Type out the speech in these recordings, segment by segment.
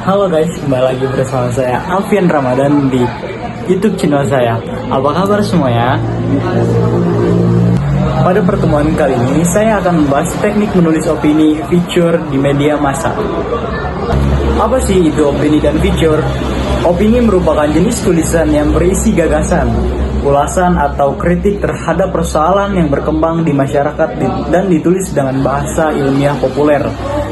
Halo guys, kembali lagi bersama saya Alfian Ramadan di YouTube channel saya. Apa kabar semuanya? Pada pertemuan kali ini saya akan membahas teknik menulis opini feature di media massa. Apa sih itu opini dan feature? Opini merupakan jenis tulisan yang berisi gagasan, ulasan atau kritik terhadap persoalan yang berkembang di masyarakat dan ditulis dengan bahasa ilmiah populer.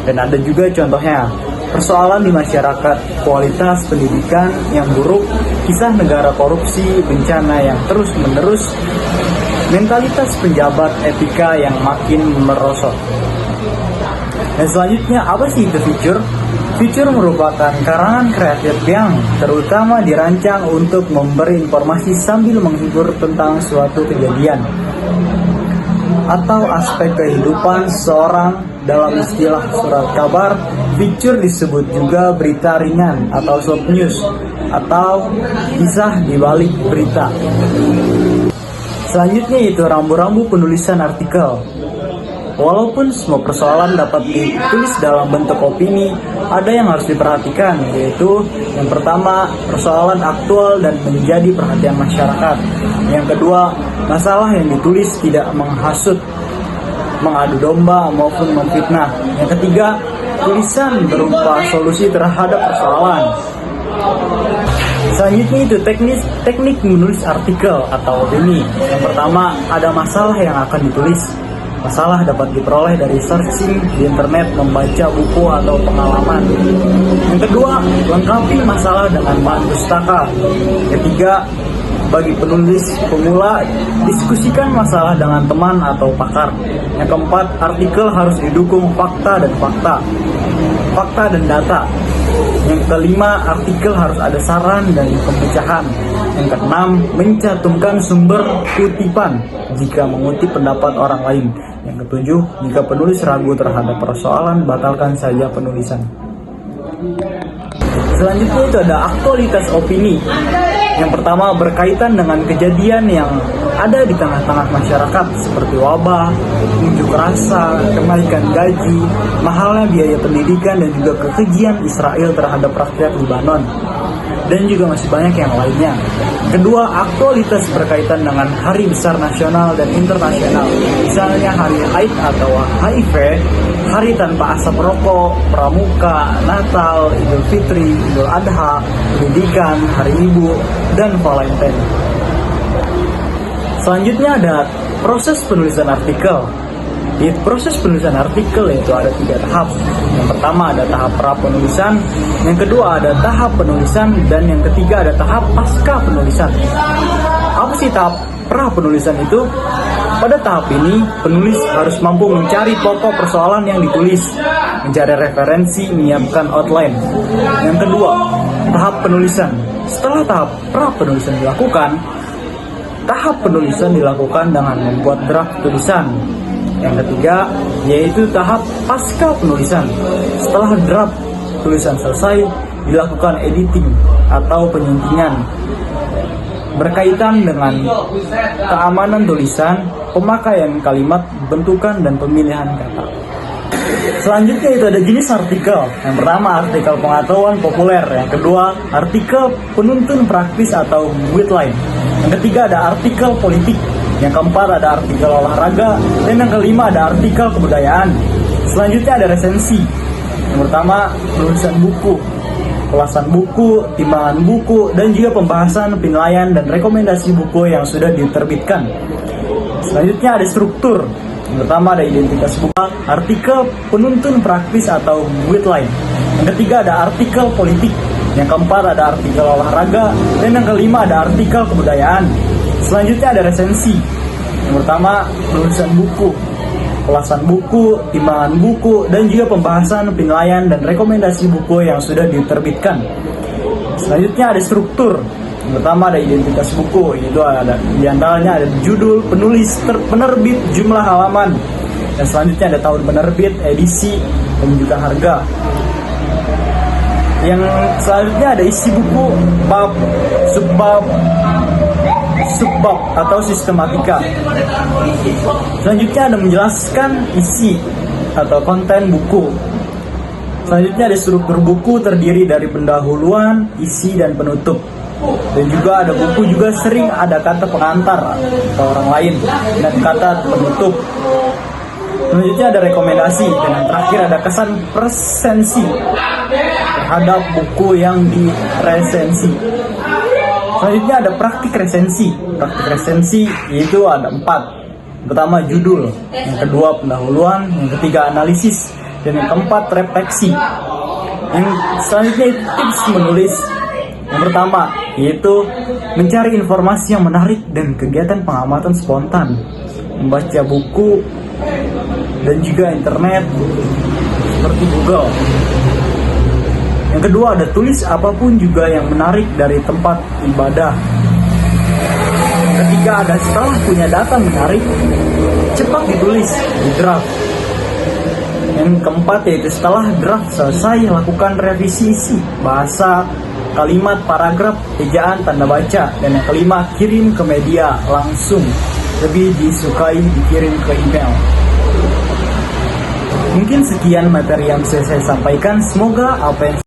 Dan ada juga contohnya, persoalan di masyarakat, kualitas pendidikan yang buruk, kisah negara korupsi, bencana yang terus-menerus, mentalitas penjabat, etika yang makin merosot. Dan selanjutnya, apa sih itu feature? Feature merupakan karangan kreatif yang terutama dirancang untuk memberi informasi sambil menghibur tentang suatu kejadian atau aspek kehidupan seseorang. Dalam istilah surat kabar, feature disebut juga berita ringan atau short news atau kisah di balik berita. Selanjutnya itu rambu-rambu penulisan artikel. Walaupun semua persoalan dapat ditulis dalam bentuk opini, ada yang harus diperhatikan, yaitu yang pertama, persoalan aktual dan menjadi perhatian masyarakat. Yang kedua, masalah yang ditulis tidak menghasut, mengadu domba maupun memfitnah. Yang ketiga, tulisan berupa solusi terhadap persoalan. Selanjutnya itu teknik menulis artikel atau opini. Yang pertama, ada masalah yang akan ditulis. Masalah dapat diperoleh dari searching di internet, membaca buku atau pengalaman. Yang kedua, lengkapi masalah dengan bahan pustaka. Ketiga, bagi penulis pemula, diskusikan masalah dengan teman atau pakar. Yang keempat, artikel harus didukung fakta dan data. Yang kelima, artikel harus ada saran dan pemecahan. Yang keenam, mencantumkan sumber kutipan jika mengutip pendapat orang lain. Yang ketujuh, jika penulis ragu terhadap persoalan, batalkan saja penulisan. Selanjutnya itu ada aktualitas opini. Yang pertama, berkaitan dengan kejadian yang ada di tengah-tengah masyarakat seperti wabah, unjuk rasa, kenaikan gaji, mahalnya biaya pendidikan, dan juga kekejian Israel terhadap rakyat Lebanon. Dan juga masih banyak yang lainnya. Kedua, aktualitas berkaitan dengan hari besar nasional dan internasional. Misalnya hari Haid atau HIV, hari tanpa asap rokok, pramuka, Natal, Idul Fitri, Idul Adha, pendidikan, hari ibu, dan Valentine. Selanjutnya ada proses penulisan artikel. Di proses penulisan artikel itu ada 3 tahap. Yang pertama ada tahap pra-penulisan, yang kedua ada tahap penulisan, dan yang ketiga ada tahap pasca penulisan. Apa sih tahap pra-penulisan itu? Pada tahap ini, penulis harus mampu mencari pokok persoalan yang ditulis, mencari referensi, menyiapkan outline. Yang kedua, tahap penulisan. Setelah tahap pra-penulisan dilakukan, tahap penulisan dilakukan dengan membuat draft tulisan. Yang ketiga, yaitu tahap pasca penulisan. Setelah draft tulisan selesai, dilakukan editing atau penyuntingan berkaitan dengan keamanan tulisan, pemakaian kalimat, bentukan, dan pemilihan kata. Selanjutnya itu ada jenis artikel. Yang pertama, artikel pengetahuan populer. Yang kedua, artikel penuntun praktis atau guideline. Yang ketiga ada artikel politik. Yang keempat ada artikel olahraga. Dan yang kelima ada artikel kebudayaan. Selanjutnya ada resensi. Yang pertama, penulisan buku, ulasan buku, timbangan buku, dan juga pembahasan, penilaian, dan rekomendasi buku yang sudah diterbitkan. Selanjutnya ada struktur. Yang pertama ada identitas buku, artikel penuntun praktis atau guideline. Yang ketiga ada artikel politik. Yang keempat ada artikel olahraga. Dan yang kelima ada artikel kebudayaan. Selanjutnya ada resensi. Yang pertama, penulisan buku, ulasan buku, timbangan buku, dan juga pembahasan, penilaian, dan rekomendasi buku yang sudah diterbitkan. Selanjutnya ada struktur. Yang pertama ada identitas buku, yaitu ada diantaranya ada judul, penulis, penerbit, jumlah halaman. Dan selanjutnya ada tahun penerbit, edisi, dan juga harga. Yang selanjutnya ada isi buku, bab, subbab atau sistematika. Selanjutnya ada menjelaskan isi atau konten buku. Selanjutnya ada struktur buku terdiri dari pendahuluan, isi, dan penutup. Dan juga ada buku juga sering ada kata pengantar atau orang lain dan kata penutup. Selanjutnya ada rekomendasi dan yang terakhir ada kesan presensi terhadap buku yang diresensi. Selanjutnya ada praktik resensi. Praktik resensi itu ada 4. Yang pertama judul, yang kedua pendahuluan, yang ketiga analisis, dan yang keempat refleksi. Yang selanjutnya itu tips menulis. Yang pertama yaitu mencari informasi yang menarik dan kegiatan pengamatan spontan, membaca buku dan juga internet seperti Google. Yang kedua ada tulis apapun juga yang menarik dari tempat ibadah. Yang ketiga ada setelah punya data menarik, cepat ditulis di draft. Yang keempat yaitu setelah draft selesai lakukan revisi isi, bahasa, kalimat, paragraf, ejaan, tanda baca. Dan yang kelima kirim ke media langsung, lebih disukai dikirim ke email. Mungkin sekian materi yang bisa saya sampaikan. Semoga apa yang